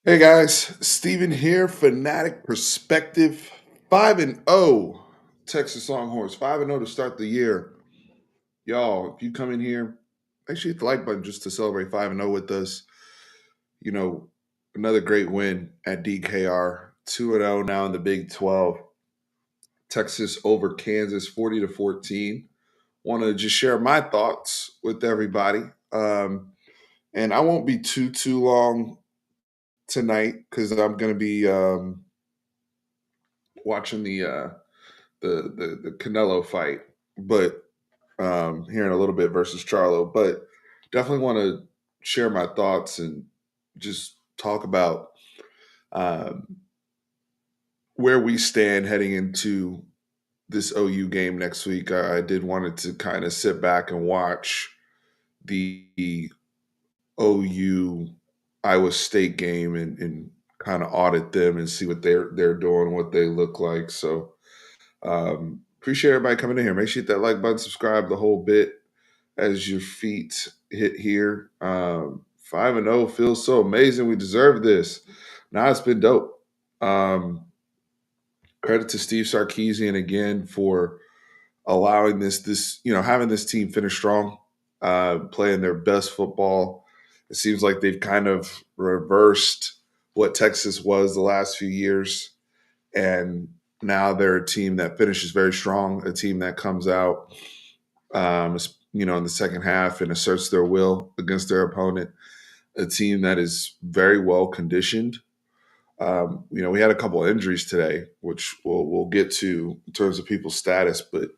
Hey guys, Steven here, Fanatic Perspective, 5-0 Texas Longhorns, 5-0 to start the year. Y'all, if you come in here, make sure you hit the like button just to celebrate 5-0 with us. You know, another great win at DKR, 2-0 now in the Big 12. Texas over Kansas 40 to 14. Want to just share my thoughts with everybody. And I won't be too long tonight because I'm going to be watching the Canelo fight, but here in a little bit versus Charlo. But definitely want to share my thoughts and just talk about um, where we stand heading into this OU game next week. I did wanted to kind of sit back and watch the OU Iowa State game and kind of audit them and see what they're doing, what they look like. So appreciate everybody coming in here. Make sure you hit that like button, subscribe the whole bit as your feet hit here. 5-0 feels so amazing. We deserve this. Now it's been dope. Credit to Steve Sarkisian again for allowing having this team finish strong, playing their best football. It seems like they've kind of reversed what Texas was the last few years, and now they're a team that finishes very strong, a team that comes out, in the second half and asserts their will against their opponent, a team that is very well conditioned. We had a couple of injuries today, which we'll get to in terms of people's status, but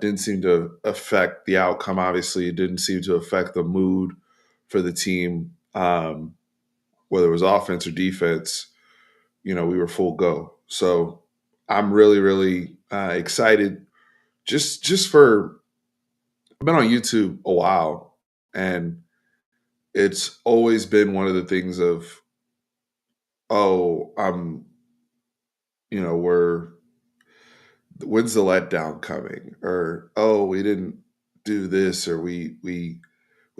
didn't seem to affect the outcome. Obviously, it didn't seem to affect the mood for the team, whether it was offense or defense. We were full go. So I'm really, really excited. Just for I've been on YouTube a while, and it's always been one of the things of, oh, we're when's the letdown coming, or oh, we didn't do this, or we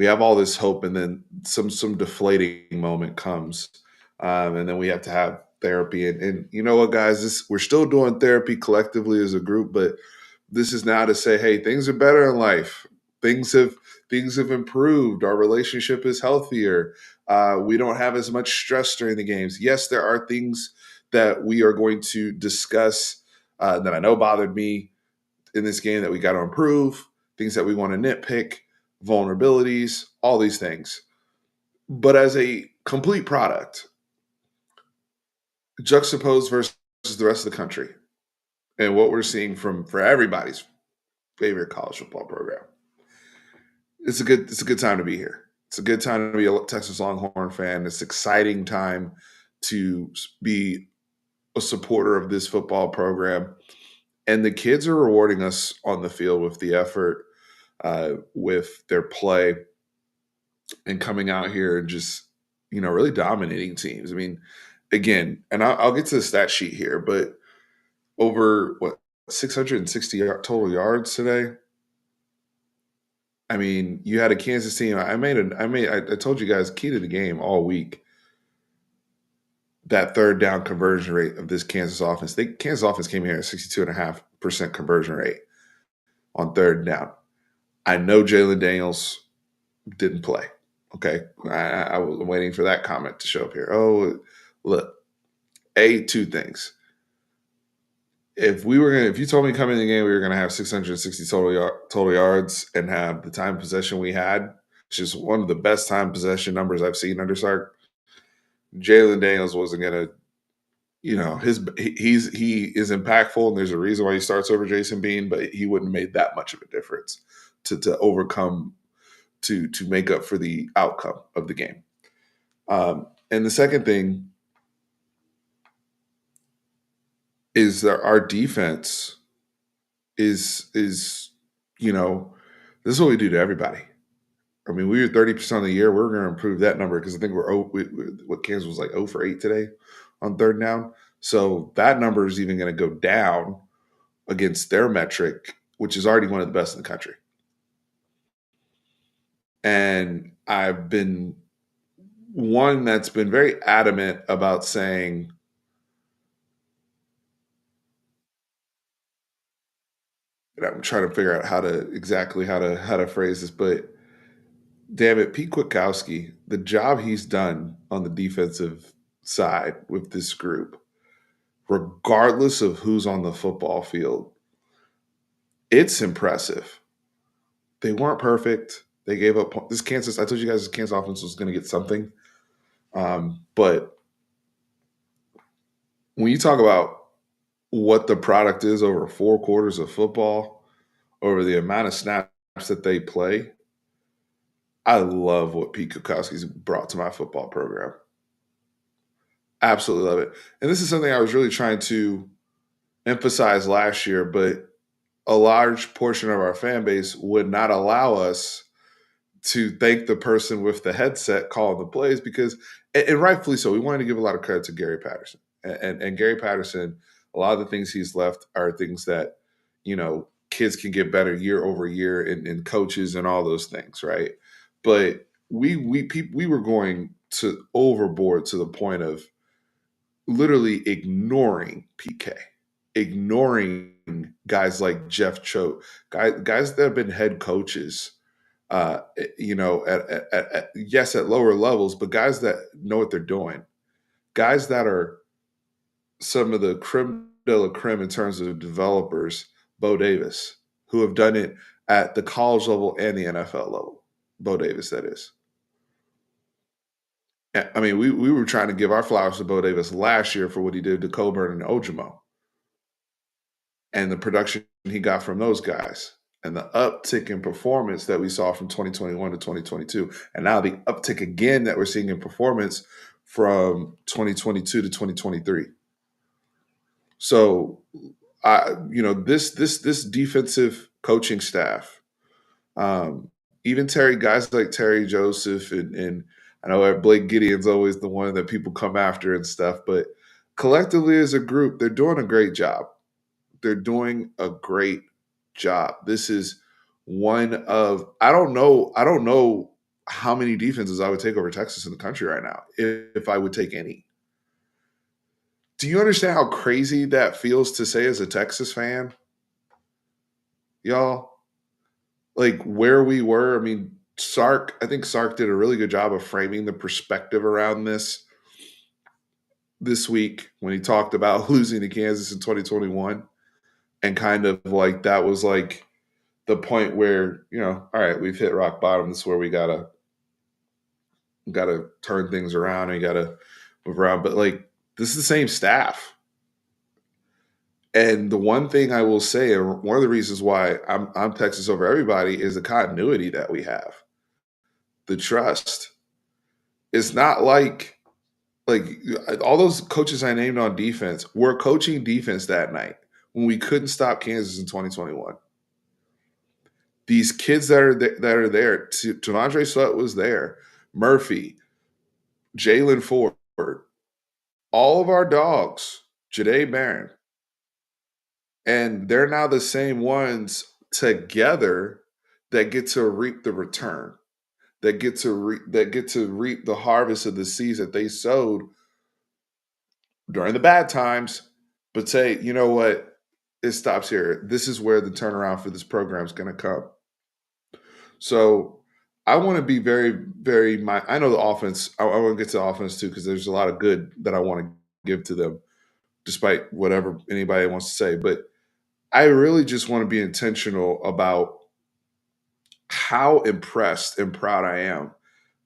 have all this hope, and then some deflating moment comes, and then we have to have therapy. And you know what, guys, we're still doing therapy collectively as a group, but this is now to say, hey, things are better in life. Things have things have improved. Our relationship is healthier. We don't have as much stress during the games. Yes, there are things that we are going to discuss that I know bothered me in this game that we got to improve. Things that we want to nitpick, vulnerabilities, all these things. But as a complete product, juxtaposed versus the rest of the country, and what we're seeing for everybody's favorite college football program, it's a good time to be here. It's a good time to be a Texas Longhorn fan. It's an exciting time to be a supporter of this football program, and the kids are rewarding us on the field with the effort, with their play, and coming out here and just really dominating teams. I mean, again, and I'll get to the stat sheet here, but over what 660 total yards today. I mean, you had a Kansas team. I told you guys key to the game all week. That third down conversion rate of this Kansas offense. Kansas offense came here at 62.5% conversion rate on third down. I know Jalen Daniels didn't play. Okay. I was waiting for that comment to show up here. Oh, look, two things. If you told me coming in the game we were gonna have 660 total yards and have the time possession we had, which is one of the best time possession numbers I've seen under Sark, Jalen Daniels wasn't gonna, he is impactful, and there's a reason why he starts over Jason Bean, but he wouldn't have made that much of a difference to overcome to make up for the outcome of the game. And the second thing is that our defense is this is what we do to everybody. I mean, we were 30% of the year. We're going to improve that number because I think what Kansas was like 0 for 8 today on third down. So that number is even going to go down against their metric, which is already one of the best in the country. And I've been one that's been very adamant about saying, and I'm trying to figure out how to phrase this, but damn it, Pete Kwiatkowski, the job he's done on the defensive side with this group, regardless of who's on the football field, it's impressive. They weren't perfect. They gave up this Kansas. I told you guys this Kansas offense was going to get something. But when you talk about what the product is over 4 quarters of football, over the amount of snaps that they play, I love what Pete Kukowski's brought to my football program. Absolutely love it. And this is something I was really trying to emphasize last year, but a large portion of our fan base would not allow us to thank the person with the headset calling the plays because, and rightfully so, we wanted to give a lot of credit to Gary Patterson. And Gary Patterson, a lot of the things he's left are things that, kids can get better year over year in coaches and all those things, right? But we were going to overboard to the point of literally ignoring PK, ignoring guys like Jeff Choate, guys that have been head coaches, yes, at lower levels, but guys that know what they're doing, guys that are some of the creme de la creme in terms of developers, Bo Davis, who have done it at the college level and the NFL level. Bo Davis, that is. I mean, we were trying to give our flowers to Bo Davis last year for what he did to Coburn and Ojimo and the production he got from those guys and the uptick in performance that we saw from 2021 to 2022. And now the uptick again that we're seeing in performance from 2022 to 2023. So this defensive coaching staff, even guys like Terry Joseph and I know Blake Gideon's always the one that people come after and stuff, but collectively as a group, they're doing a great job. They're doing a great job. This is one of I don't know how many defenses I would take over Texas in the country right now if I would take any. Do you understand how crazy that feels to say as a Texas fan, y'all? Like where we were. I mean, I think Sark did a really good job of framing the perspective around this week when he talked about losing to Kansas in 2021 and kind of like that was like the point where, all right, we've hit rock bottom. This is where we gotta turn things around and we gotta move around. But like this is the same staff. And the one thing I will say, and one of the reasons why I'm Texas over everybody is the continuity that we have, the trust. It's not like all those coaches I named on defense were coaching defense that night when we couldn't stop Kansas in 2021. These kids that are there, Tamondre Sweat was there, Murphy, Jalen Ford, all of our dogs, Jade Barron, and they're now the same ones together that get to reap the return, that get to reap the harvest of the seeds that they sowed during the bad times, but say, you know what, it stops here. This is where the turnaround for this program is going to come. So I want to be very, very. I know the offense. I want to get to the offense too because there's a lot of good that I want to give to them, despite whatever anybody wants to say. But I really just want to be intentional about how impressed and proud I am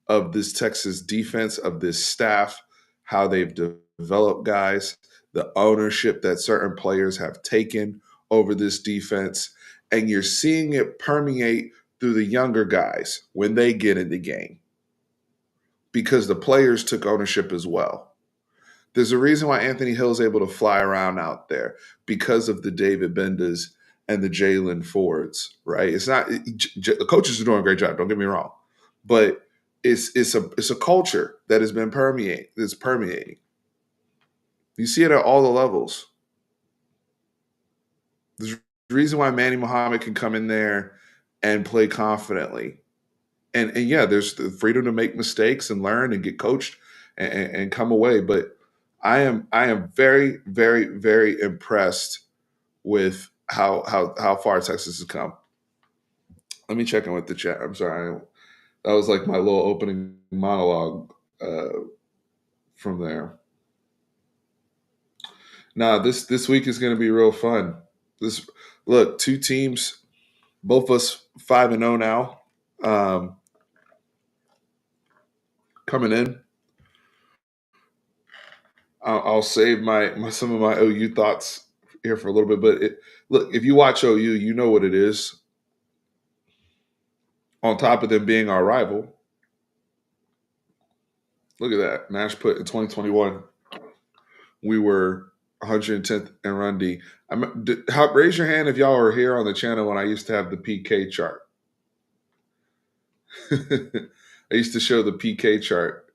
of this Texas defense, of this staff, how they've developed guys, the ownership that certain players have taken over this defense. And you're seeing it permeate through the younger guys when they get in the game because the players took ownership as well. There's a reason why Anthony Hill is able to fly around out there because of the David Bendas and the Jalen Fords, right? It's not the coaches are doing a great job. Don't get me wrong, but it's a culture that has been permeating. You see it at all the levels. There's a reason why Manny Muhammad can come in there and play confidently and yeah, there's the freedom to make mistakes and learn and get coached and come away. But I am very, very, very impressed with how far Texas has come. Let me check in with the chat. I'm sorry. That was like my little opening monologue from there. Nah, this week is going to be real fun. This look, two teams, both of us 5-0 now, um, coming in. I'll save my some of my OU thoughts here for a little bit, but look, if you watch OU, you know what it is. On top of them being our rival, look at that. Nash put in 2021, we were 110th in run D. Raise your hand if y'all were here on the channel when I used to have the PK chart. I used to show the PK chart,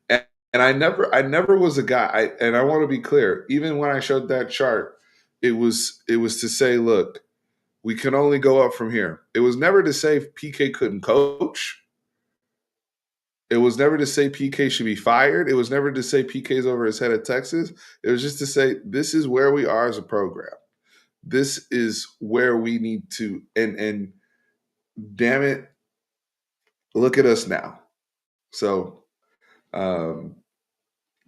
and I never was a guy. And I want to be clear. Even when I showed that chart, it was to say, look, we can only go up from here. It was never to say PK couldn't coach. It was never to say PK should be fired. It was never to say PK's over his head at Texas. It was just to say this is where we are as a program. This is where we need to. And damn it, look at us now. So um,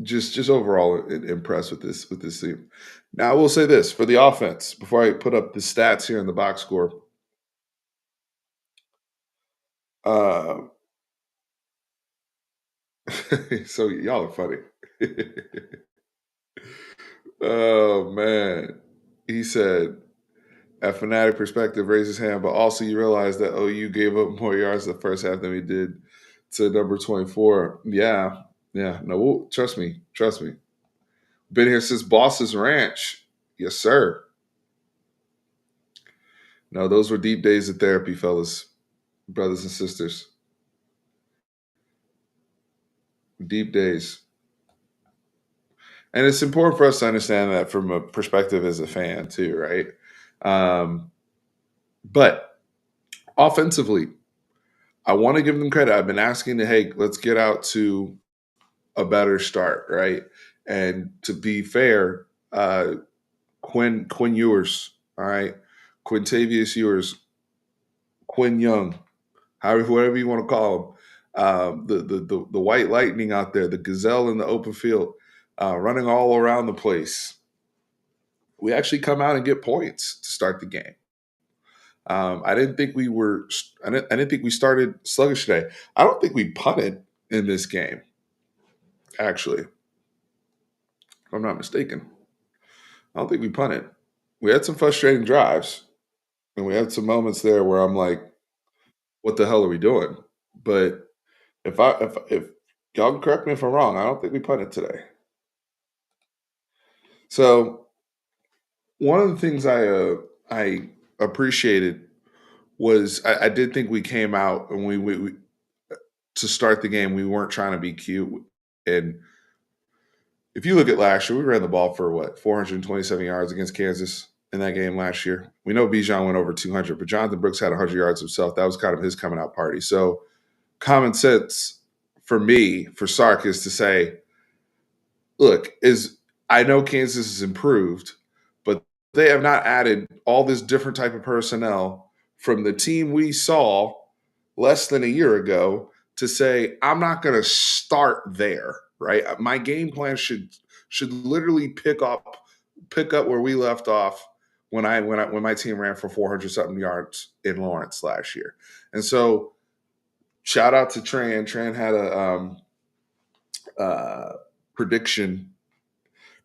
just overall impressed with this team. Now I will say this for the offense before I put up the stats here in the box score. Uh, so y'all are funny. Oh man, he said, "A fanatic perspective, raise his hand, but also you realize that OU gave up more yards the first half than we did to number 24." Yeah, yeah. No, trust me. Been here since Boss's Ranch. Yes, sir. No, those were deep days of therapy, fellas, brothers and sisters. Deep days. And it's important for us to understand that from a perspective as a fan, too, right? Um, but offensively, I want to give them credit. I've been asking to, hey, let's get out to a better start, right? And to be fair, Quinn Ewers, all right, Quintavious Ewers, Quinn Young, however, whatever you want to call him, the white lightning out there, the gazelle in the open field, running all around the place. We actually come out and get points to start the game. I didn't think we were. I didn't think we started sluggish today. I don't think we punted in this game. Actually, if I'm not mistaken, I don't think we punted. We had some frustrating drives, and we had some moments there where I'm like, "What the hell are we doing?" But if y'all can correct me if I'm wrong, I don't think we punted today. So one of the things I appreciated was I did think we came out and we to start the game we weren't trying to be cute. And if you look at last year, we ran the ball for what 427 yards against Kansas in that game last year. We know Bijan went over 200, but Jonathan Brooks had 100 yards himself. That was kind of his coming out party. So common sense for me for Sark is to say, look, is I know Kansas has improved, but they have not added all this different type of personnel from the team we saw less than a year ago to say I'm not going to start there, right? My game plan should literally pick up where we left off when my team ran for 400 something yards in Lawrence last year. And so shout out to Tran. Tran had a prediction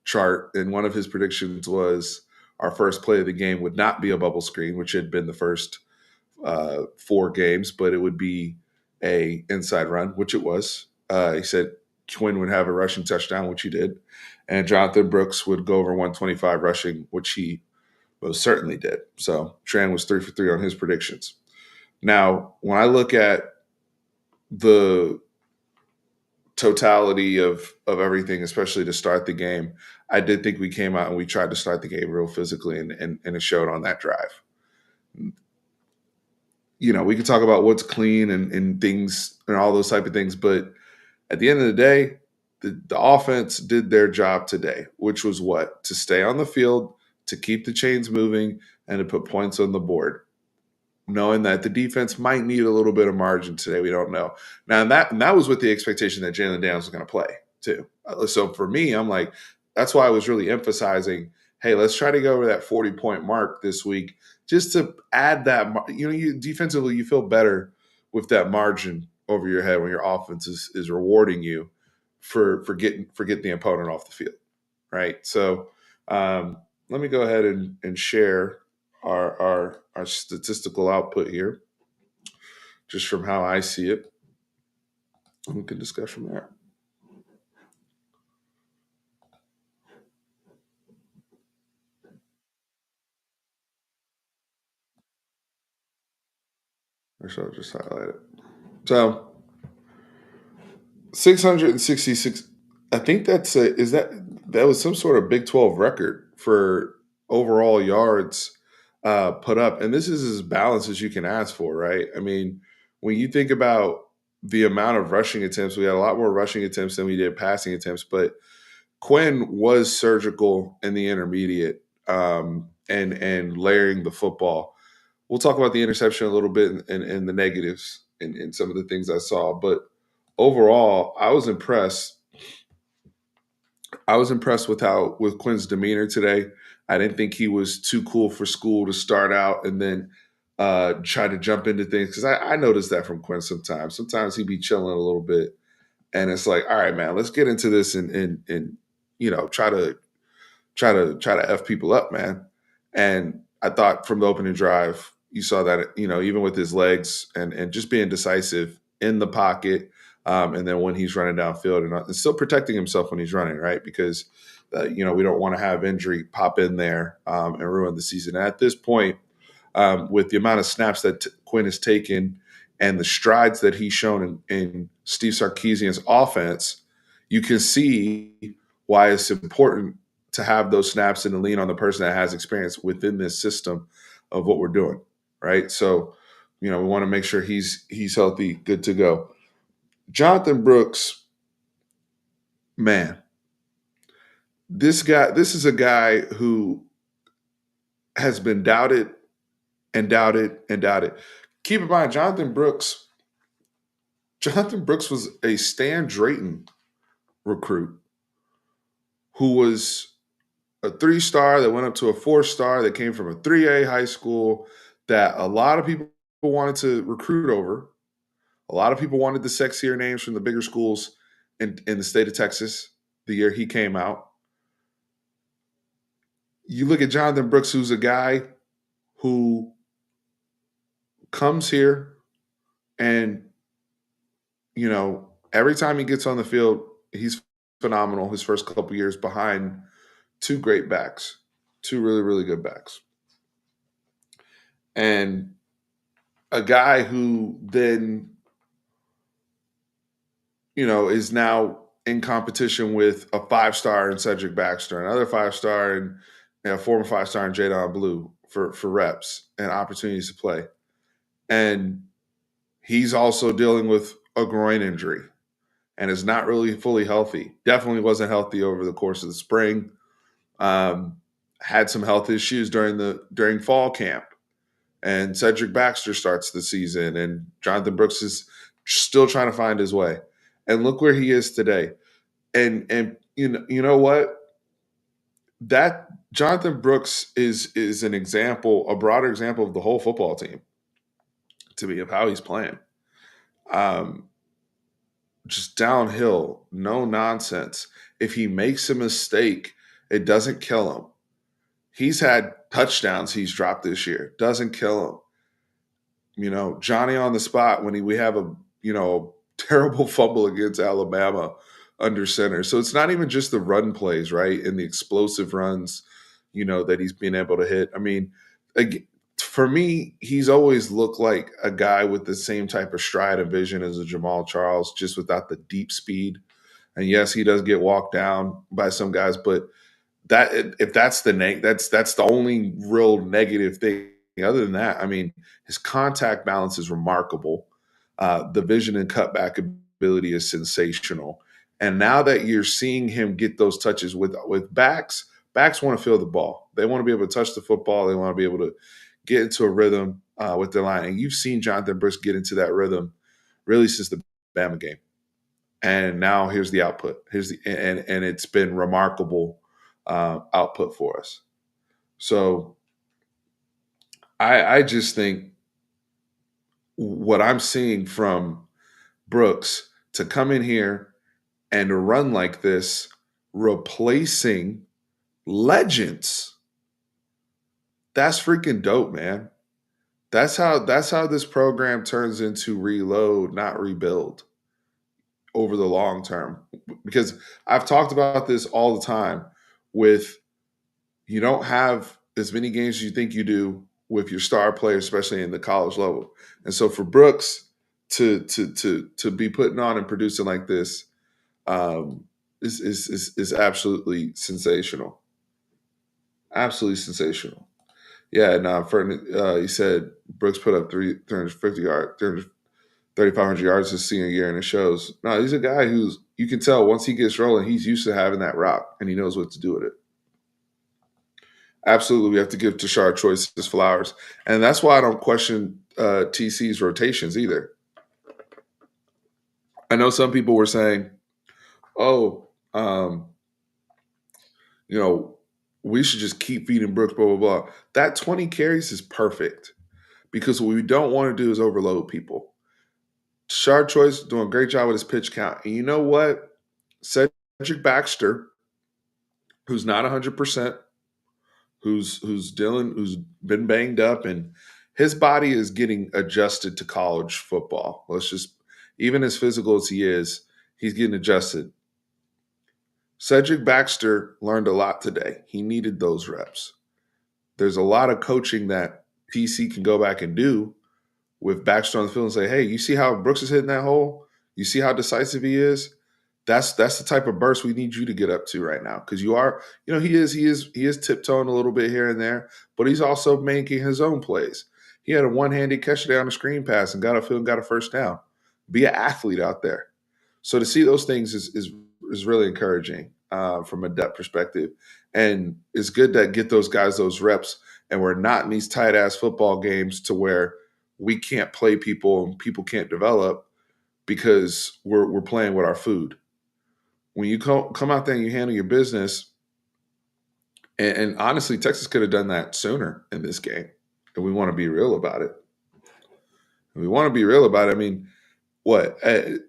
chart, and one of his predictions was our first play of the game would not be a bubble screen, which had been the first four games, but it would be a inside run, which it was. He said Quinn would have a rushing touchdown, which he did, and Jonathan Brooks would go over 125 rushing, which he most certainly did. So Tran was 3 for 3 on his predictions. Now, when I look at the totality of everything, especially to start the game, I did think we came out and we tried to start the game real physically, and it showed on that drive. we can talk about what's clean and things and all those type of things, but at the end of the day, the offense did their job today, which was what? To stay on the field, to keep the chains moving, and to put points on the board, knowing that the defense might need a little bit of margin today. We don't know. Now, and that was with the expectation that Jalen Daniels was going to play too. So for me, I'm like, that's why I was really emphasizing, hey, let's try to go over that 40-point mark this week, just to add that. You defensively, you feel better with that margin over your head when your offense is rewarding you for getting the opponent off the field, right? So let me go ahead and share our statistical output here, just from how I see it. And we can discuss from there. Or so I'll just highlight it. So 666. I think that was some sort of Big 12 record for overall yards put up, and this is as balanced as you can ask for, right? I mean, when you think about the amount of rushing attempts, we had a lot more rushing attempts than we did passing attempts, but Quinn was surgical in the intermediate, and layering the football. We'll talk about the interception a little bit and the negatives and some of the things I saw, but overall, I was impressed. I was impressed with Quinn's demeanor today. I didn't think he was too cool for school to start out and then try to jump into things, because I noticed that from Quinn sometimes. Sometimes he'd be chilling a little bit, and it's like, all right, man, let's get into this and try to f people up, man. And I thought from the opening drive, you saw that, even with his legs and just being decisive in the pocket, and then when he's running downfield and still protecting himself when he's running, right? Because we don't want to have injury pop in there and ruin the season. And at this point, with the amount of snaps that Quinn has taken and the strides that he's shown in Steve Sarkisian's offense, you can see why it's important to have those snaps and to lean on the person that has experience within this system of what we're doing, right? So, we want to make sure he's healthy, good to go. Jonathan Brooks, man, this is a guy who has been doubted and doubted and doubted. Keep in mind, Jonathan Brooks was a Stan Drayton recruit who was a 3-star that went up to a 4-star that came from a 3A high school that a lot of people wanted to recruit over. A lot of people wanted the sexier names from the bigger schools in the state of Texas the year he came out. You look at Jonathan Brooks, who's a guy who comes here and, every time he gets on the field, he's phenomenal his first couple years behind two great backs, two really, really good backs. And a guy who then, is now in competition with a 5-star in Cedric Baxter, another 5-star and a former 5-star in Jadon Blue for reps and opportunities to play. And he's also dealing with a groin injury and is not really fully healthy. Definitely wasn't healthy over the course of the spring. Had some health issues during fall camp. And Cedric Baxter starts the season, and Jonathan Brooks is still trying to find his way. And look where he is today. And you know what? That Jonathan Brooks is an example, a broader example of the whole football team to me, of how he's playing. Um, just downhill, no nonsense. If he makes a mistake, it doesn't kill him. He's had touchdowns he's dropped this year. Doesn't kill him. Johnny on the spot when we have a terrible fumble against Alabama under center. So it's not even just the run plays, right? And the explosive runs, that he's been able to hit. I mean, for me, he's always looked like a guy with the same type of stride and vision as a Jamal Charles, just without the deep speed. And yes, he does get walked down by some guys, but that if that's the that's the only real negative thing other than that, I mean, his contact balance is remarkable. The vision and cutback ability is sensational. And now that you're seeing him get those touches with backs, backs want to feel the ball. They want to be able to touch the football. They want to be able to get into a rhythm with their line. And you've seen Jonathan Brooks get into that rhythm really since the Bama game. And now here's the output. Here's the and it's been remarkable output for us. So I just think what I'm seeing from Brooks to come in here and to run like this, replacing legends, that's freaking dope, man. That's how this program turns into reload, not rebuild over the long term. Because I've talked about this all the time with you don't have as many games as you think you do with your star players, especially in the college level. And so for Brooks to be putting on and producing like this um, is absolutely sensational. Absolutely sensational. Yeah, no, he said Brooks put up 350 yards, 3,500 yards his senior year, and it shows. No, he's a guy who's, you can tell once he gets rolling, he's used to having that rock, and he knows what to do with it. Absolutely, we have to give Tashard Choice his flowers. And that's why I don't question TC's rotations either. I know some people were saying, oh, you know, we should just keep feeding Brooks, blah, blah, blah. That 20 carries is perfect because what we don't want to do is overload people. Shard Choice doing a great job with his pitch count. And you know what? Cedric Baxter, who's not 100%, who's been banged up, and his body is getting adjusted to college football. Let's just, even as physical as he is, he's getting adjusted. Cedric Baxter learned a lot today. He needed those reps. There's a lot of coaching that TC can go back and do with Baxter on the field and say, hey, you see how Brooks is hitting that hole? You see how decisive he is? That's the type of burst we need you to get up to right now. Because you are, he is tiptoeing a little bit here and there, but he's also making his own plays. He had a one-handed catch down the screen pass and got a field and got a first down. Be an athlete out there. So to see those things is really encouraging from a depth perspective. And it's good to get those guys those reps. And we're not in these tight ass football games to where we can't play people and people can't develop because we're playing with our food. When you come out there and you handle your business, and honestly, Texas could have done that sooner in this game. And we want to be real about it. And we want to be real about it. I mean, what? In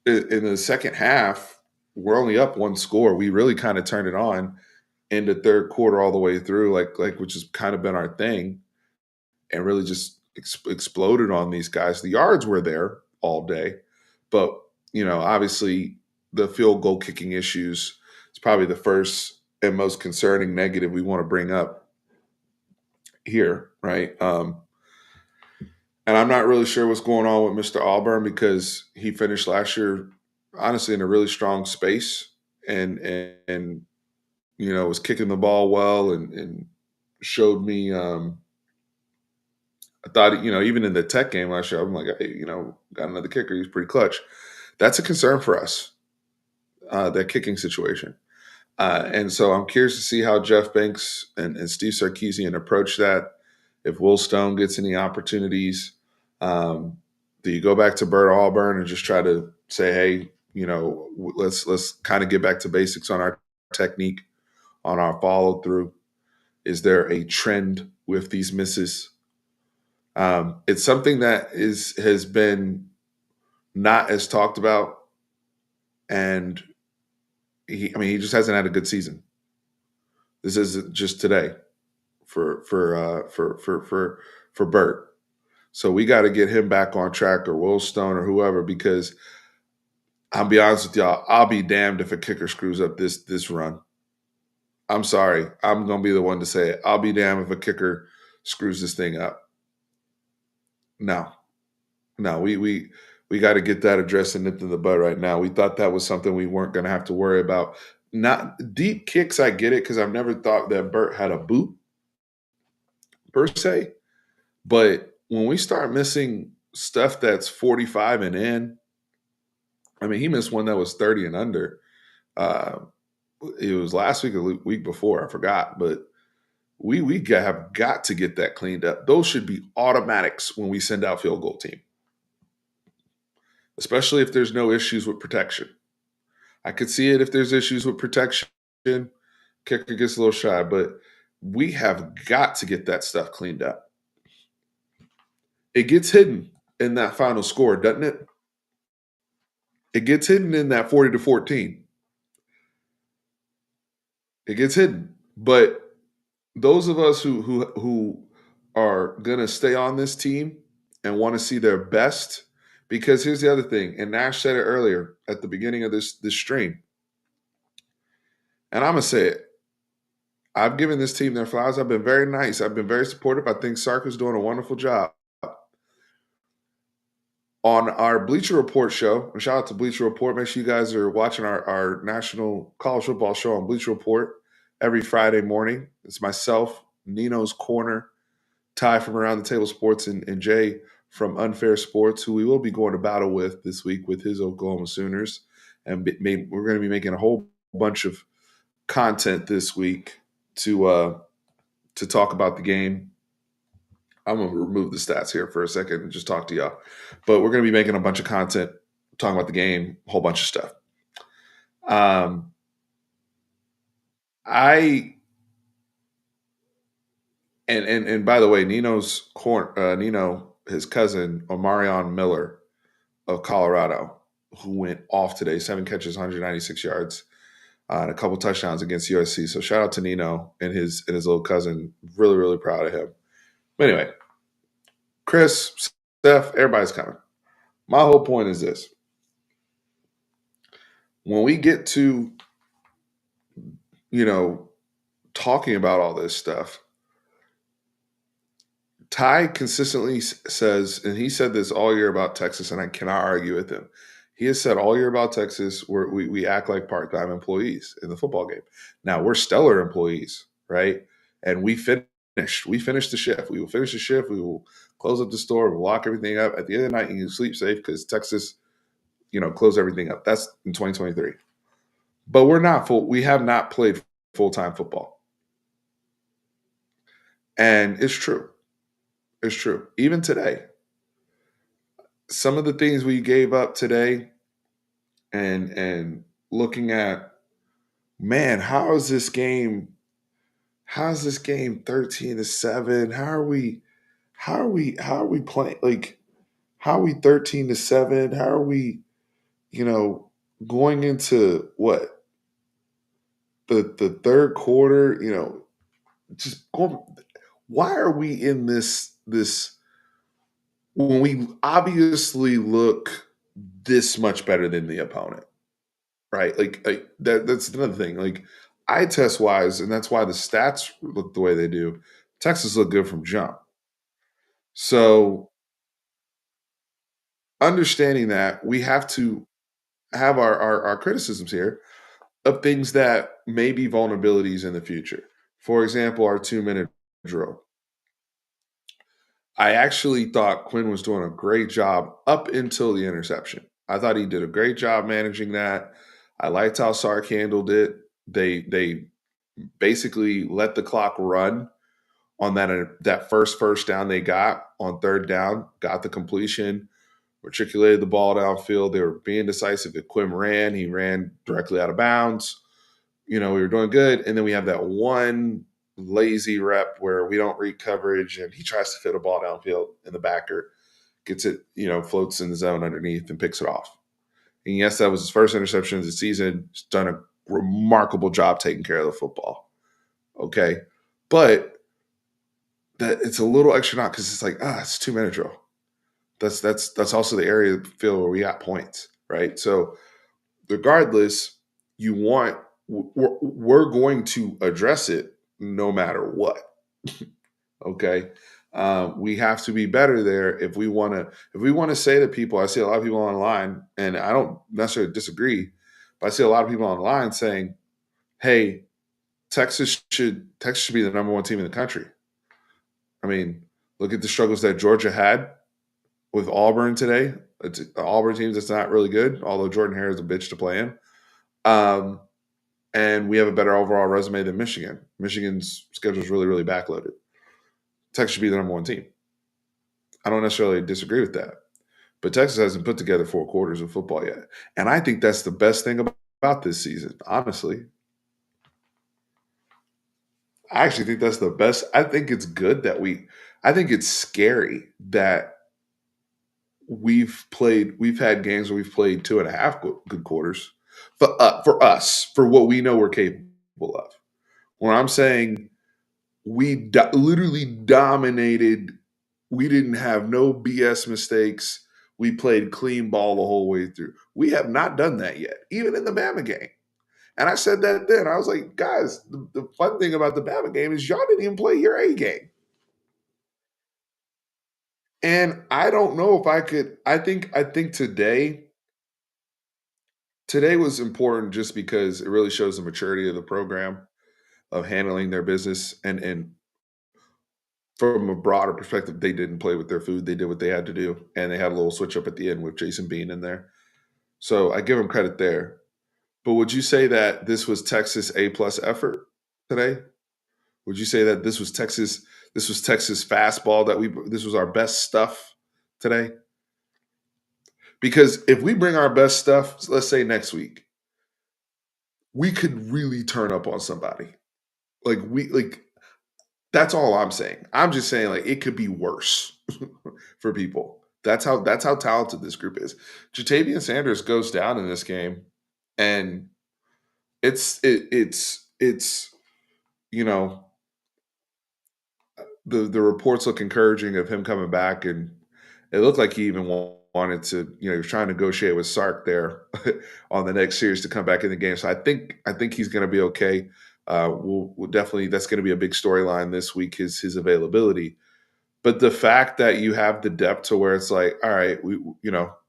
the second half, we're only up one score. We really kind of turned it on in the third quarter all the way through, like which has kind of been our thing, and really just exploded on these guys. The yards were there all day, but obviously the field goal kicking issues is probably the first and most concerning negative we want to bring up here, right? And I'm not really sure what's going on with Mr. Auburn because he finished last year honestly in a really strong space and was kicking the ball well and showed me I thought, even in the Tech game last year, I'm like, hey, got another kicker. He's pretty clutch. That's a concern for us, that kicking situation. And so I'm curious to see how Jeff Banks and Steve Sarkisian approach that. If Will Stone gets any opportunities, do you go back to Bert Auburn and just try to say, hey, let's kind of get back to basics on our technique, on our follow through? Is there a trend with these misses? It's something that has been not as talked about, and he just hasn't had a good season. This isn't just today for Bert. So we got to get him back on track, or Will Stone, or whoever, because I'll be honest with y'all, I'll be damned if a kicker screws up this run. I'm sorry, I'm gonna be the one to say it. I'll be damned if a kicker screws this thing up. No, no, we got to get that addressed and nipped in the bud right now. We thought that was something we weren't going to have to worry about. Not deep kicks, I get it, because I've never thought that Bert had a boot per se. But when we start missing stuff that's 45 and in, I mean, he missed one that was 30 and under. Uh, it was last week or the week before, I forgot, but have got to get that cleaned up. Those should be automatics when we send out field goal team, especially if there's no issues with protection. I could see it if there's issues with protection, kicker gets a little shy, but we have got to get that stuff cleaned up. It gets hidden in that final score, doesn't it? It gets hidden in that 40-14. It gets hidden. But those of us who are gonna stay on this team and want to see their best, because here's the other thing, and Nash said it earlier at the beginning of this stream, and I'm gonna say it. I've given this team their flowers. I've been very nice. I've been very supportive. I think Sark is doing a wonderful job. On our Bleacher Report show, and shout out to Bleacher Report. Make sure you guys are watching our national college football show on Bleacher Report every Friday morning. It's myself, Nino's Corner, Ty from Around the Table Sports, and Jay from Unfair Sports, who we will be going to battle with this week with his Oklahoma Sooners. And we're going to be making a whole bunch of content this week to talk about the game. I'm going to remove the stats here for a second and just talk to y'all. But we're going to be making a bunch of content, talking about the game, a whole bunch of stuff. I and by the way, Nino, his cousin Omarion Miller of Colorado, who went off today, 7 catches, 196 yards, and a couple touchdowns against USC. So shout out to Nino and his little cousin. Really, really proud of him. But anyway, Chris, Steph, everybody's coming. My whole point is this. When we get to, talking about all this stuff, Ty consistently says, and he said this all year about Texas, and I cannot argue with him. He has said all year about Texas, we act like part-time employees in the football game. Now, we're stellar employees, right? And we finished. We finished the shift. We will finish the shift. We will close up the store. We'll lock everything up. At the end of the night, you can sleep safe because Texas, close everything up. That's in 2023. But we're not full. We have not played full-time football. And it's true. It's true. Even today, some of the things we gave up today and looking at, man, how's this game 13-7? How are we playing, like, how are we 13-7? How are we, going into what? The third quarter, just going, why are we in this when we obviously look this much better than the opponent, right? Like that's another thing. Like eye test wise, and that's why the stats look the way they do. Texas looked good from jump. So understanding that, we have to have our criticisms here of things that may be vulnerabilities in the future. For example, our 2-minute drill. I actually thought Quinn was doing a great job up until the interception. I thought he did a great job managing that. I liked how Sark handled it. They basically let the clock run on that first down they got on third down, got the completion, articulated the ball downfield. They were being decisive. If Quinn ran, he ran directly out of bounds. We were doing good. And then we have that one lazy rep where we don't read coverage and he tries to fit a ball downfield and the backer gets it, floats in the zone underneath and picks it off. And yes, that was his first interception of the season. He's done a remarkable job taking care of the football. Okay. But that it's a little extra not because it's like, it's 2-minute drill. That's also the area of the field where we got points, right? So regardless, we're going to address it no matter what. Okay. We have to be better there if we want to say to people. I see a lot of people online, and I don't necessarily disagree, but I see a lot of people online saying, hey, Texas should be the number one team in the country. I mean, Look at the struggles that Georgia had with Auburn today. It's an Auburn team that's not really good, although Jordan Hare is a bitch to play in. Um, and we have a better overall resume than Michigan. Michigan's schedule is really, really backloaded. Texas should be the number one team. I don't necessarily disagree with that. But Texas hasn't put together 4 quarters of football yet. And I think that's the best thing about this season, honestly. I actually think that's the best. I think it's good that I think it's scary that we've had games where we've played 2.5 good quarters for us, for what we know we're capable of. When I'm saying literally dominated, we didn't have no BS mistakes. We played clean ball the whole way through. We have not done that yet, even in the Bama game. And I said that then. I was like, guys, the fun thing about the Bama game is y'all didn't even play your A game. And I don't know if I could. I think today was important just because it really shows the maturity of the program of handling their business, and from a broader perspective, they didn't play with their food. They did what they had to do, and they had a little switch up at the end with Jason Bean in there. So I give them credit there. But would you say that this was Texas A plus effort today? Would you say that this was Texas? This was Texas fastball that we. This was our best stuff today. Because if we bring our best stuff, let's say next week, we could really turn up on somebody. Like that's all I'm saying. I'm just saying like it could be worse for people. That's how talented this group is. Jatavian Sanders goes down in this game, and it's you know the reports look encouraging of him coming back, and it looked like he even wanted to, he was trying to negotiate with Sark there on the next series to come back in the game. So I think he's going to be okay. We'll definitely, that's going to be a big storyline this week, his availability. But the fact that you have the depth to where it's like, all right,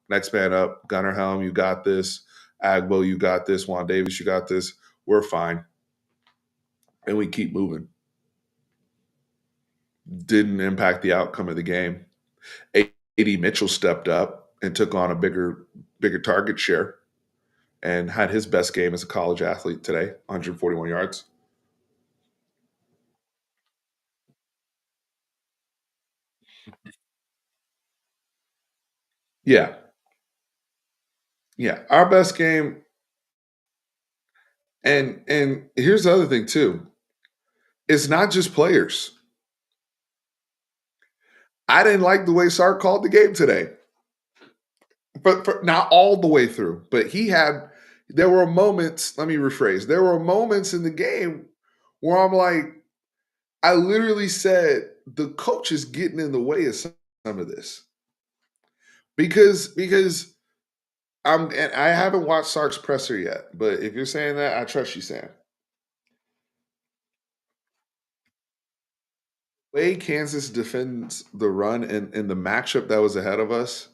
next man up, Gunnar Helm, you got this. Agbo, you got this. Juan Davis, you got this. We're fine, and we keep moving. Didn't impact the outcome of the game. AD Mitchell stepped up and took on a bigger target share and had his best game as a college athlete today, 141 yards. Yeah, yeah, our best game. And here's the other thing too. It's not just players. I didn't like the way Sark called the game today, but not all the way through. But he had. There were moments. Let me rephrase. There were moments in the game where I'm like, I literally said the coach is getting in the way of some of this because and I haven't watched Sark's presser yet, but if you're saying that, I trust you, Sam. The way Kansas defends the run and the matchup that was ahead of us,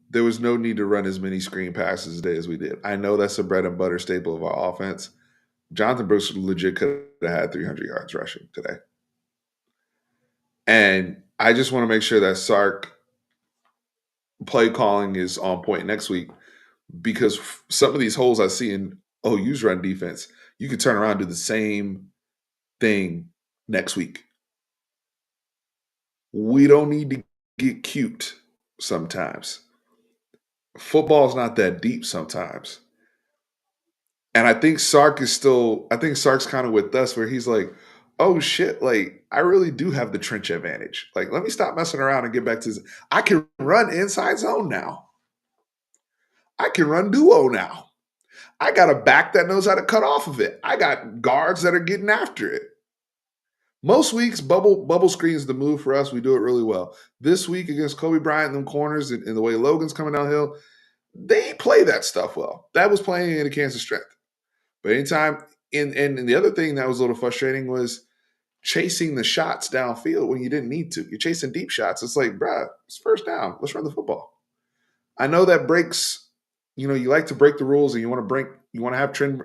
there was no need to run as many screen passes today as we did. I know that's a bread and butter staple of our offense. Jonathan Brooks legit could have had 300 yards rushing today. And I just want to make sure that Sark play calling is on point next week, because some of these holes I see in OU's run defense, you could turn around and do the same thing next week. We don't need to get cute sometimes. Football's not that deep sometimes. And I think Sark's kind of with us where he's like, oh shit, like I really do have the trench advantage. Like, let me stop messing around and get back to this. I can run inside zone now. I can run duo now. I got a back that knows how to cut off of it. I got guards that are getting after it. Most weeks, bubble screens the move for us. We do it really well. This week against Kobe Bryant in them corners and the way Logan's coming downhill, they play that stuff well. That was playing in the Kansas strength. But anytime, and the other thing that was a little frustrating was chasing the shots downfield when you didn't need to. You're chasing deep shots. It's like, bruh, it's first down. Let's run the football. I know that breaks, you like to break the rules and you want to have trend,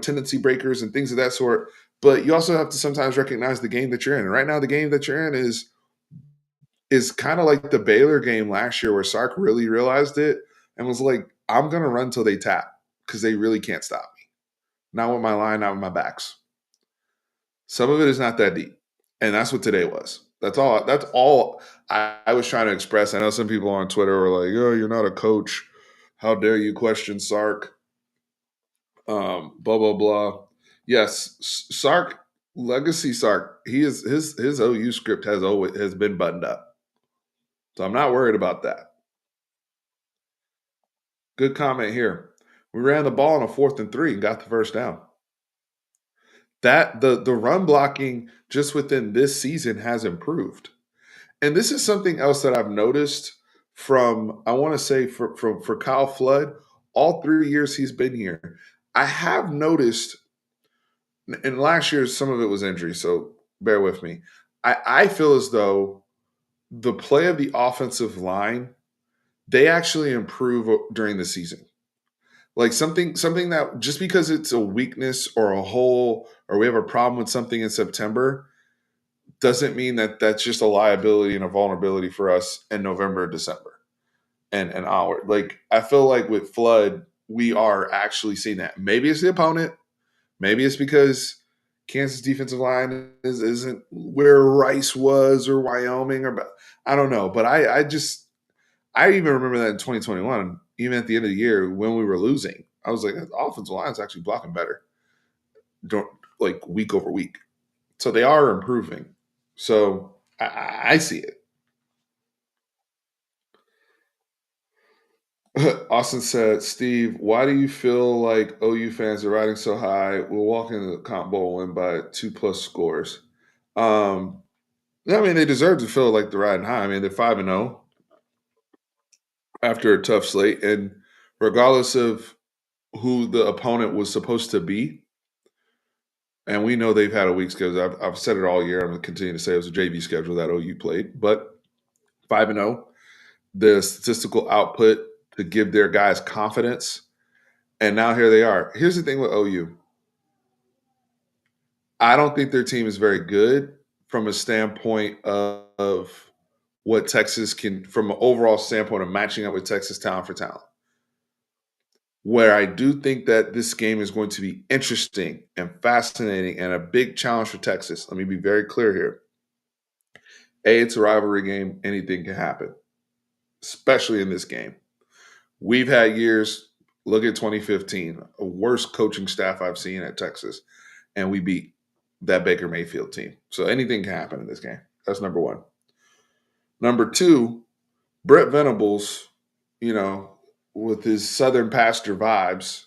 tendency breakers and things of that sort. But you also have to sometimes recognize the game that you're in. And right now, the game that you're in is is kind of like the Baylor game last year where Sark really realized it and was like, I'm going to run till they tap because they really can't stop me. Not with my line, not with my backs. Some of it is not that deep. And that's what today was. That's all I was trying to express. I know some people on Twitter were like, oh, you're not a coach. How dare you question Sark? Blah, blah, blah. Yes, Sark, legacy Sark, he is his OU script has been buttoned up. So I'm not worried about that. Good comment here. We ran the ball on a 4th and 3 and got the first down. That the run blocking just within this season has improved. And this is something else that I've noticed from I want to say for Kyle Flood, all 3 years he's been here. I have noticed, and last year some of it was injury, so bear with me. I feel as though the play of the offensive line, they actually improve during the season. Like something that just because it's a weakness or a hole or we have a problem with something in September doesn't mean that that's just a liability and a vulnerability for us in November, December, and onward. Like I feel like with Flood, we are actually seeing that. Maybe it's the opponent. Maybe it's because Kansas defensive line isn't where Rice was or Wyoming or I don't know. But I even remember that in 2021, even at the end of the year when we were losing, I was like, the offensive line's actually blocking better, don't like week over week. So they are improving. So I see it. Austin said, Steve, why do you feel like OU fans are riding so high? We'll walk into the Comp Bowl win by 2+ scores. Um, I mean, they deserve to feel like they're riding high. I mean, they're 5-0 after a tough slate. And regardless of who the opponent was supposed to be, and we know they've had a weak schedule. I've said it all year. I'm going to continue to say it was a JV schedule that OU played, but 5-0, the statistical output to give their guys confidence, and now here they are. Here's the thing with OU. I don't think their team is very good from a standpoint of what Texas can, from an overall standpoint of matching up with Texas talent for talent. Where I do think that this game is going to be interesting and fascinating and a big challenge for Texas. Let me be very clear here. It's a rivalry game. Anything can happen, especially in this game. We've had years, look at 2015, a worst coaching staff I've seen at Texas, and we beat that Baker Mayfield team. So anything can happen in this game. That's number one. Number two, Brett Venables, with his Southern pastor vibes,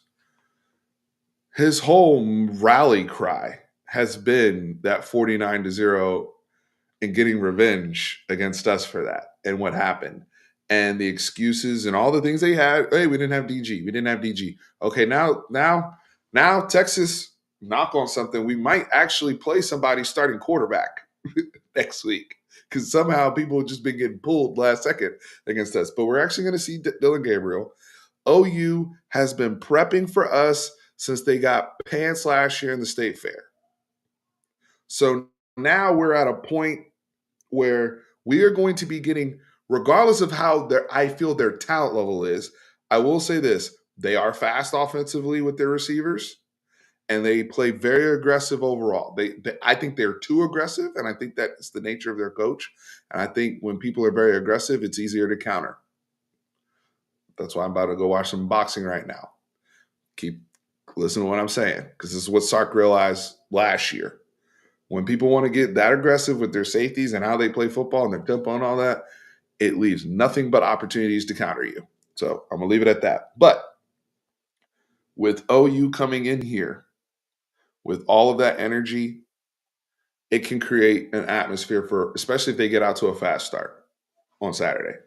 his whole rally cry has been that 49-0 and getting revenge against us for that and what happened and the excuses and all the things they had. Hey, we didn't have DG. We didn't have DG. Okay, now Texas, knock on something. We might actually play somebody starting quarterback next week because somehow people have just been getting pulled last second against us. But we're actually going to see Dylan Gabriel. OU has been prepping for us since they got pants last year in the state fair. So now we're at a point where we are going to be getting, regardless of how I feel their talent level is, I will say this: they are fast offensively with their receivers, and they play very aggressive overall. I think they're too aggressive, and I think that's the nature of their coach. And I think when people are very aggressive, it's easier to counter. That's why I'm about to go watch some boxing right now. Keep listening to what I'm saying, because this is what Sark realized last year. When people want to get that aggressive with their safeties and how they play football and their tempo and all that, it leaves nothing but opportunities to counter you. So I'm going to leave it at that. But with OU coming in here with all of that energy, it can create an atmosphere for, especially if they get out to a fast start on Saturday.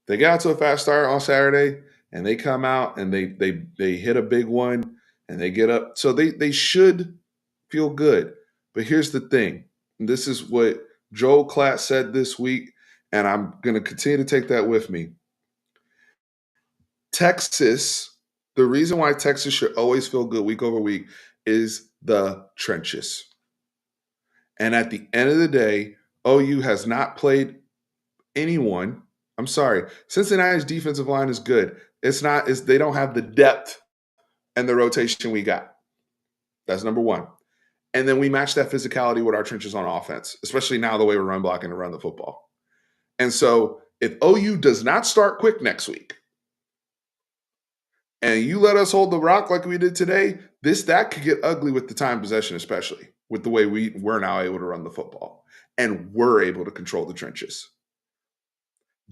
They get out to a fast start on Saturday and they come out and they hit a big one and they get up. So they should feel good. But here's the thing. And this is what Joel Klatt said this week, and I'm going to continue to take that with me. Texas, the reason why Texas should always feel good week over week is the trenches. And at the end of the day, OU has not played anyone. I'm sorry. Cincinnati's defensive line is good. It's not. It's, they don't have the depth and the rotation we got. That's number one. And then we match that physicality with our trenches on offense, especially now the way we're run blocking and run the football. And so if OU does not start quick next week, and you let us hold the rock like we did today, that could get ugly with the time possession, especially with the way we're now able to run the football and we're able to control the trenches.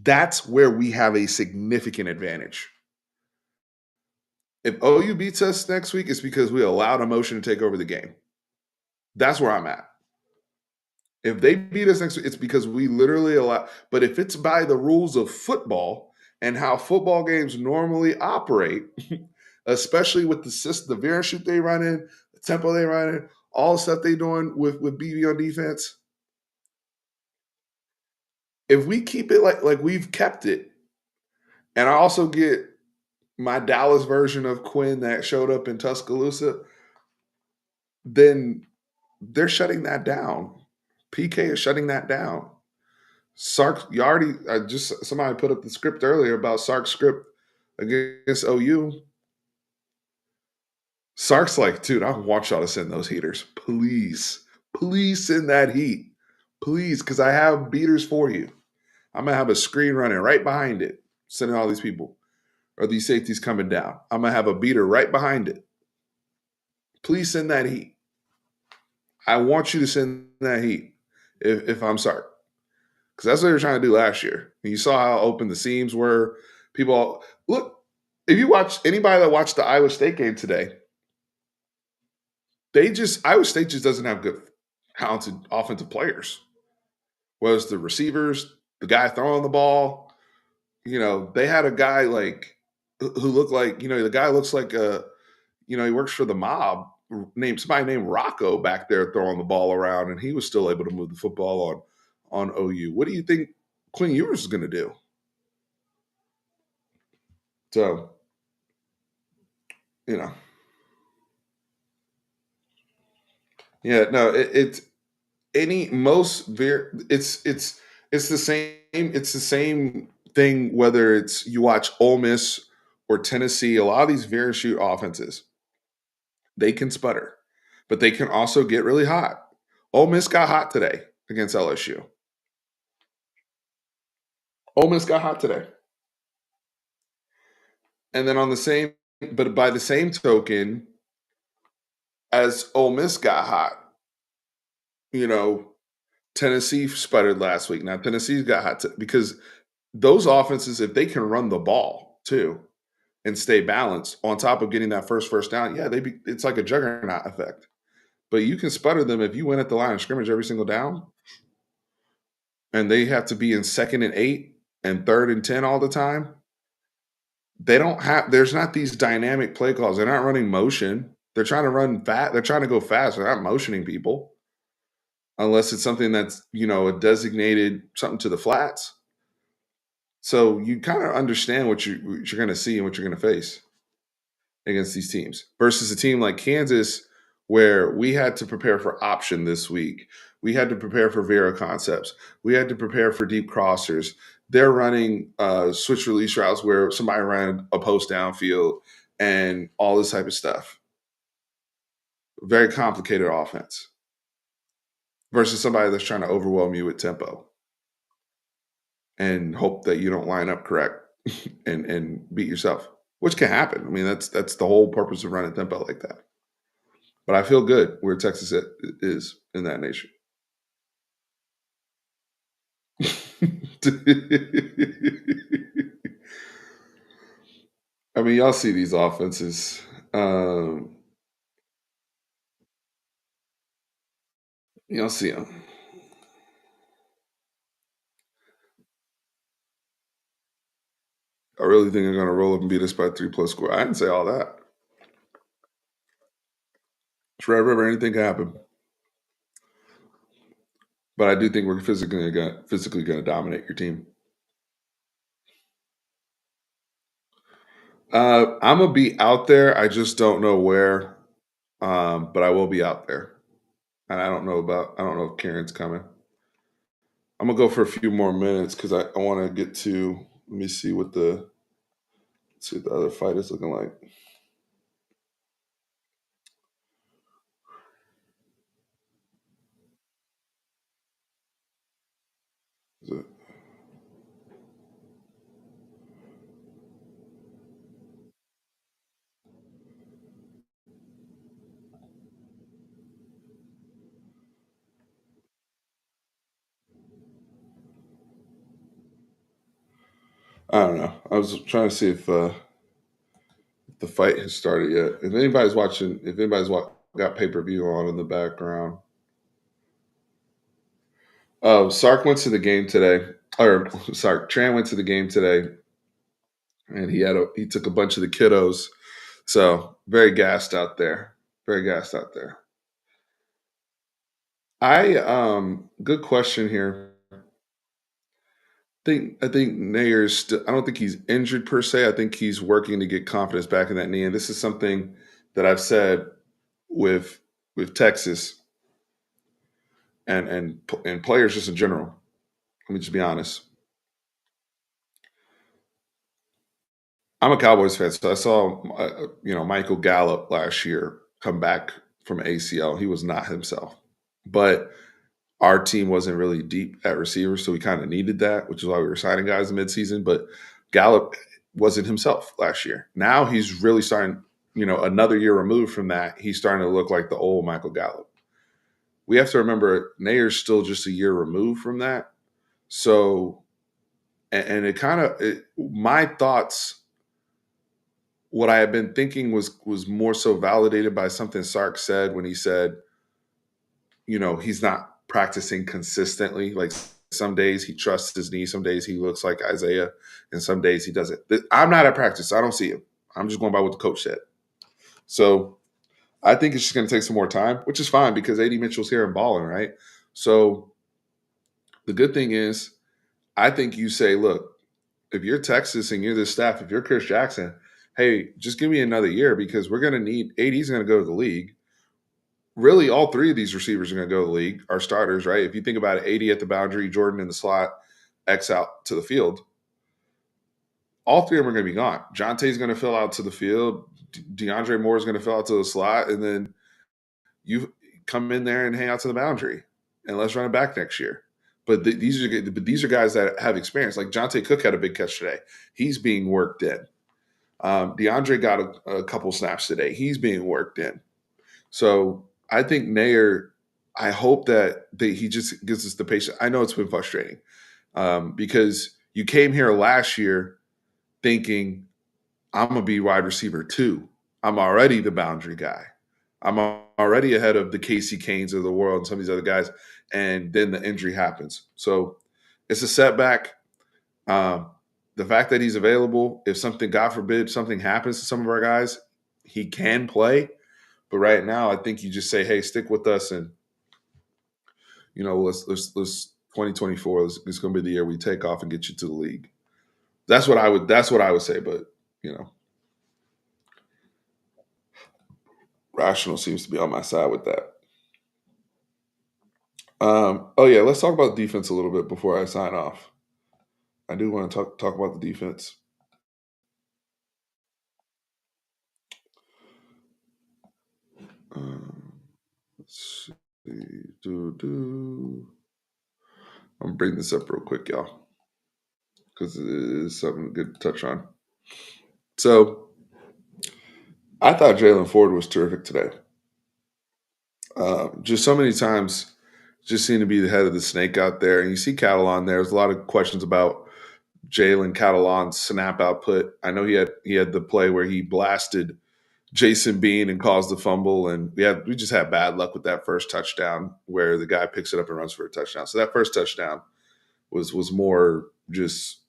That's where we have a significant advantage. If OU beats us next week, it's because we allowed emotion to take over the game. That's where I'm at. If they beat us next week, it's because we literally allow. But if it's by the rules of football and how football games normally operate, especially with the system, the variant shoot they run in, the tempo they run in, all the stuff they doing with BB on defense. If we keep it like we've kept it, and I also get my Dallas version of Quinn that showed up in Tuscaloosa, then they're shutting that down. PK is shutting that down. Sark, you already just somebody put up the script earlier about Sark's script against OU. Sark's like, dude, I want y'all to send those heaters. Please. Please send that heat. Please, because I have beaters for you. I'm gonna have a screen running right behind it, sending all these people. Or these safeties coming down. I'm gonna have a beater right behind it. Please send that heat. I want you to send that heat if I'm Sark. Because that's what they were trying to do last year. And you saw how open the seams were. People look, if you watch anybody that watched the Iowa State game today, Iowa State just doesn't have good talented offensive players. Whether it's the receivers, the guy throwing the ball, they had a guy like who looked like, the guy looks like he works for the mob, somebody named Rocco back there throwing the ball around, and he was still able to move the football on OU. What do you think Quinn Ewers is going to do? So, you know, yeah, no, it's any most very it's the same thing whether it's you watch Ole Miss or Tennessee. A lot of these very shoot offenses, they can sputter, but they can also get really hot. Ole Miss got hot today against LSU. Ole Miss got hot today. And then but by the same token, as Ole Miss got hot, you know, Tennessee sputtered last week. Now Tennessee's got hot because those offenses, if they can run the ball too and stay balanced on top of getting that first down, yeah, it's like a juggernaut effect. But you can sputter them if you win at the line of scrimmage every single down, and they have to be in 2nd and 8 and 3rd and 10 all the time. There's not these dynamic play calls. They're not running motion. They're trying to run fast. They're trying to go fast. They're not motioning people unless it's something that's, a designated something to the flats. So you kind of understand what you're going to see and what you're going to face against these teams versus a team like Kansas, where we had to prepare for option this week. We had to prepare for Vera concepts. We had to prepare for deep crossers. They're running switch release routes where somebody ran a post downfield and all this type of stuff. Very complicated offense versus somebody that's trying to overwhelm you with tempo and hope that you don't line up correct and beat yourself, which can happen. I mean, that's the whole purpose of running tempo like that. But I feel good where Texas is in that nation. I mean, y'all see these offenses. Y'all see them. I really think they're going to roll up and beat us by 3+ score. I didn't say all that. It's Red River. Anything can happen. But I do think we're physically going to dominate your team. I'm gonna be out there. I just don't know where, but I will be out there. And I don't know if Karen's coming. I'm gonna go for a few more minutes because I want to get to. Let me see what the see what the other fight is looking like. Is it, I don't know. I was trying to see if the fight has started yet. If anybody's watching, if anybody's got pay per view on in the background. Sark went to the game today, or Sark Tran went to the game today, and he took a bunch of the kiddos. So very gassed out there. Very gassed out there. Good question here. I think Nayer's still. I don't think he's injured per se. I think he's working to get confidence back in that knee, and this is something that I've said with Texas and players just in general. Let me just be honest. I'm a Cowboys fan, so I saw Michael Gallup last year come back from ACL. He was not himself, but our team wasn't really deep at receiver, so we kind of needed that, which is why we were signing guys midseason. But Gallup wasn't himself last year. Now he's really starting. Another year removed from that, he's starting to look like the old Michael Gallup. We have to remember Nayer's still just a year removed from that. So, and it kind of my thoughts. What I had been thinking was more so validated by something Sark said when he said, he's not practicing consistently. Like some days he trusts his knee, some days he looks like Isaiah, and some days he doesn't. I'm not at practice, so I don't see him. I'm just going by what the coach said. So I think it's just going to take some more time, which is fine because AD Mitchell's here and balling, right? So the good thing is, I think you say, look, if you're Texas and you're the staff, if you're Chris Jackson, hey, just give me another year because we're going to need AD's going to go to the league. Really, all three of these receivers are going to go to the league, are starters, right? If you think about it, 80 at the boundary, Jordan in the slot, X out to the field. All three of them are going to be gone. Jonte's going to fill out to the field. DeAndre Moore is going to fill out to the slot, and then you come in there and hang out to the boundary, and let's run it back next year. But these are guys that have experience. Like Jonte Cook had a big catch today. He's being worked in. DeAndre got a couple snaps today. He's being worked in. So I think Nayer, I hope that he just gives us the patience. I know it's been frustrating because you came here last year thinking I'm gonna be wide receiver too. I'm already the boundary guy. I'm already ahead of the Casey Canes of the world and some of these other guys, and then the injury happens. So it's a setback. Um, the fact that he's available, if something, God forbid, something happens to some of our guys, he can play. But right now, I think you just say, "Hey, stick with us," and let's 2024. It's going to be the year we take off and get you to the league. That's what I would say. But you know, rational seems to be on my side with that. Oh yeah, let's talk about defense a little bit before I sign off. I do want to talk about the defense. Um, let's see. I'm gonna bring this up real quick, y'all, because it is something good to touch on. So I thought Jalen Ford was terrific today. Just so many times, just seemed to be the head of the snake out there. And you see Catalan there. There's a lot of questions about Jalen Catalan's snap output. I know he had the play where he blasted Jason Bean and caused the fumble, and we just had bad luck with that first touchdown where the guy picks it up and runs for a touchdown. So that first touchdown was more just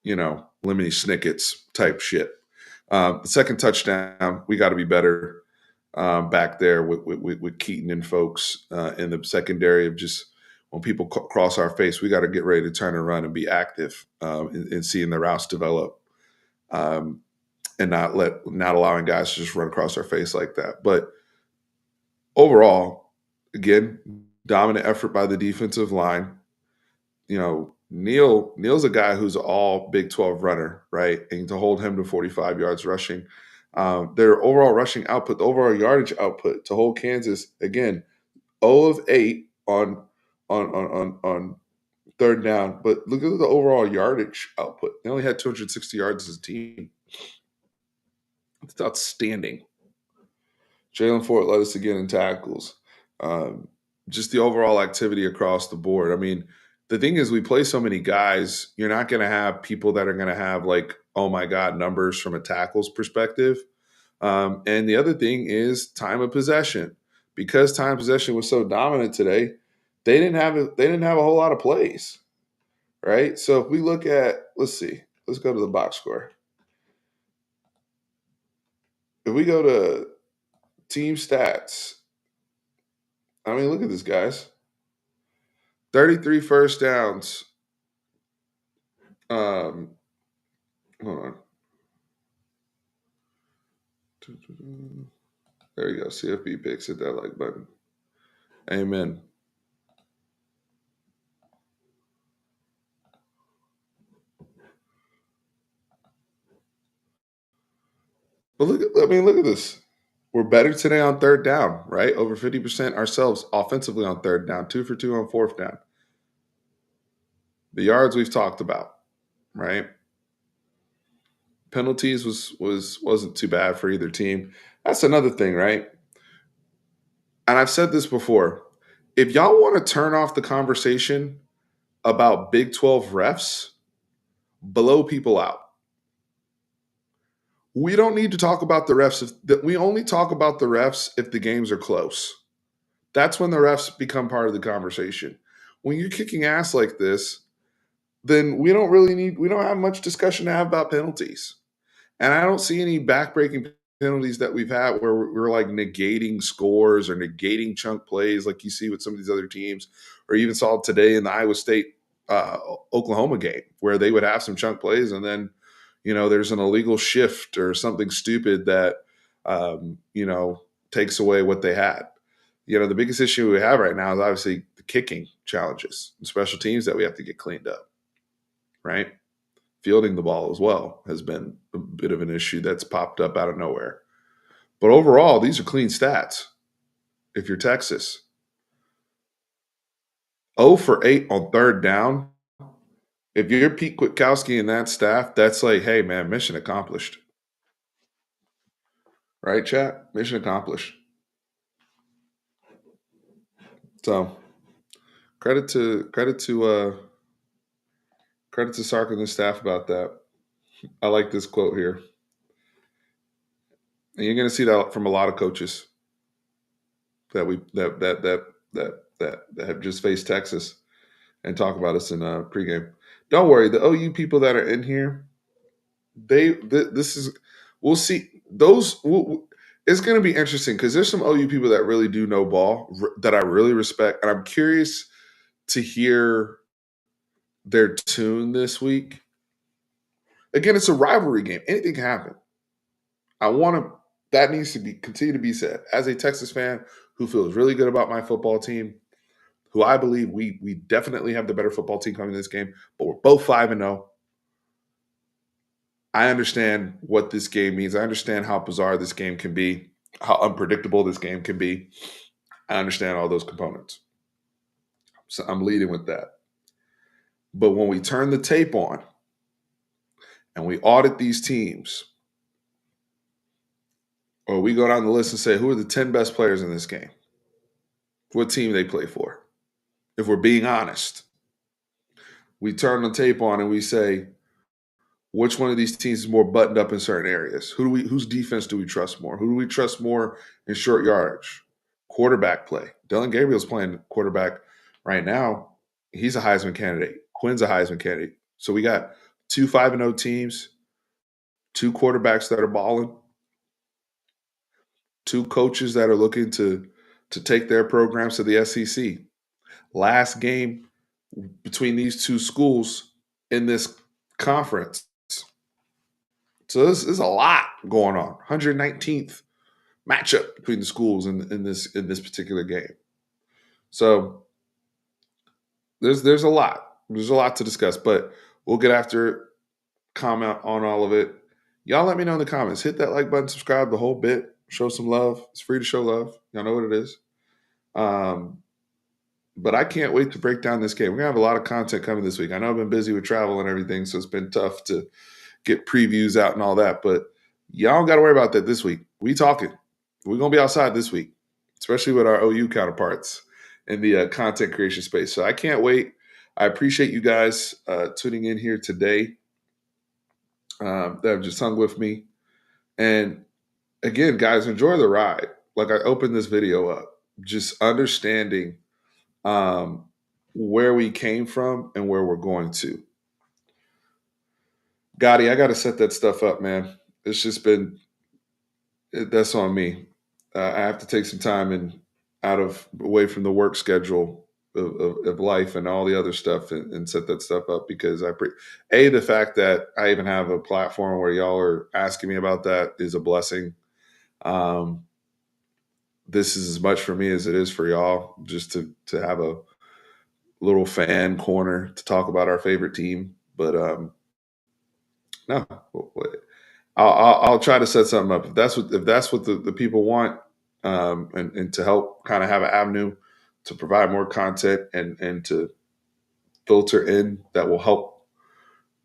Lemony Snicket's type shit. The second touchdown, we got to be better back there with Keaton and folks in the secondary of just when people cross our face, we got to get ready to turn and run and be active in seeing the routes develop um, and not allowing guys to just run across our face like that. But overall, again, dominant effort by the defensive line. Neil's a guy who's all Big 12 runner, right? And to hold him to 45 yards rushing, their overall rushing output, the overall yardage output to hold Kansas again, 0 of 8 on third down. But look at the overall yardage output. They only had 260 yards as a team. It's outstanding. Jalen Ford led us again in tackles. Um, just the overall activity across the board. I mean, the thing is, we play so many guys. You're not going to have people that are going to have like, oh my god, numbers from a tackles perspective. And the other thing is time of possession. Because time of possession was so dominant today, they didn't have a whole lot of plays, right? So if we look at, let's go to the box score. If we go to team stats, I mean, look at this, guys. 33 first downs. Um, Hold on. There you go. CFB picks. Hit that like button. Amen. But look at this. We're better today on third down, right? Over 50% ourselves offensively on third down, 2 for 2 on fourth down. The yards we've talked about, right? Penalties wasn't too bad for either team. That's another thing, right? And I've said this before. If y'all want to turn off the conversation about Big 12 refs, blow people out. We don't need to talk about the refs. We only talk about the refs if the games are close. That's when the refs become part of the conversation. When you're kicking ass like this, then we don't have much discussion to have about penalties. And I don't see any backbreaking penalties that we've had where we're like negating scores or negating chunk plays like you see with some of these other teams, or even saw today in the Iowa State Oklahoma game where they would have some chunk plays and then, there's an illegal shift or something stupid that, takes away what they had. The biggest issue we have right now is obviously the kicking challenges and special teams that we have to get cleaned up, right? Fielding the ball as well has been a bit of an issue that's popped up out of nowhere. But overall, these are clean stats. If you're Texas, 0 for 8 on third down. If you're Pete Kwiatkowski and that staff, that's like, hey man, mission accomplished. Right, chat? Mission accomplished. So credit to credit to Sark and the staff about that. I like this quote here. And you're gonna see that from a lot of coaches that we that have just faced Texas and talk about us in pregame. Don't worry, the OU people that are in here, this is we'll see those. It's going to be interesting because there's some OU people that really do know ball that I really respect, and I'm curious to hear their tune this week. Again, it's a rivalry game; anything can happen. I want to. That needs to be continue to be said as a Texas fan who feels really good about my football team, who I believe we definitely have the better football team coming in this game, but we're both 5-0. I understand what this game means. I understand how bizarre this game can be, how unpredictable this game can be. I understand all those components. So I'm leading with that. But when we turn the tape on and we audit these teams, or we go down the list and say, who are the 10 best players in this game? What team they play for? If we're being honest, we turn the tape on and we say, which one of these teams is more buttoned up in certain areas? Whose defense do we trust more? Who do we trust more in short yardage? Quarterback play. Dylan Gabriel's playing quarterback right now. He's a Heisman candidate. Quinn's a Heisman candidate. So we got 2 5-0 teams, 2 quarterbacks that are balling, 2 coaches that are looking to take their programs to the SEC. Last game between these 2 schools in this conference. So this is a lot going on. 119th matchup between the schools in this particular game. So there's a lot. There's a lot to discuss, but we'll get after it, comment on all of it. Y'all let me know in the comments. Hit that like button, subscribe, the whole bit. Show some love. It's free to show love. Y'all know what it is. Um, but I can't wait to break down this game. We're gonna have a lot of content coming this week. I know I've been busy with travel and everything, so it's been tough to get previews out and all that. But y'all don't got to worry about that this week. We talking. We're gonna be outside this week, especially with our OU counterparts in the content creation space. So I can't wait. I appreciate you guys tuning in here today. That have just hung with me. And again, guys, enjoy the ride. Like I opened this video up, just understanding um, where we came from and where we're going to. Gotti, I got to set that stuff up, man. It's just been that's on me. I have to take some time and out of away from the work schedule of life and all the other stuff and set that stuff up because the fact that I even have a platform where y'all are asking me about that is a blessing. Um, this is as much for me as it is for y'all, just to have a little fan corner to talk about our favorite team. But no, I'll try to set something up if that's what the people want, and to help kind of have an avenue to provide more content and to filter in that will help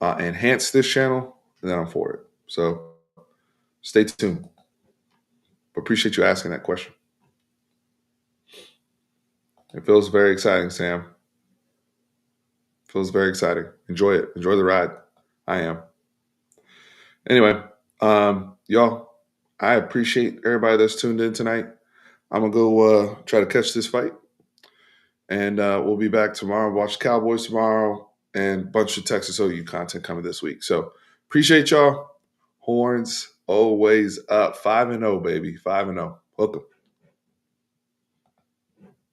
enhance this channel. Then I'm for it. So stay tuned. Appreciate you asking that question. It feels very exciting, Sam. Feels very exciting. Enjoy it. Enjoy the ride. I am. Anyway, y'all, I appreciate everybody that's tuned in tonight. I'm gonna go try to catch this fight, and we'll be back tomorrow. Watch Cowboys tomorrow, and a bunch of Texas OU content coming this week. So appreciate y'all. Horns always up. 5-0, baby. 5-0. Welcome.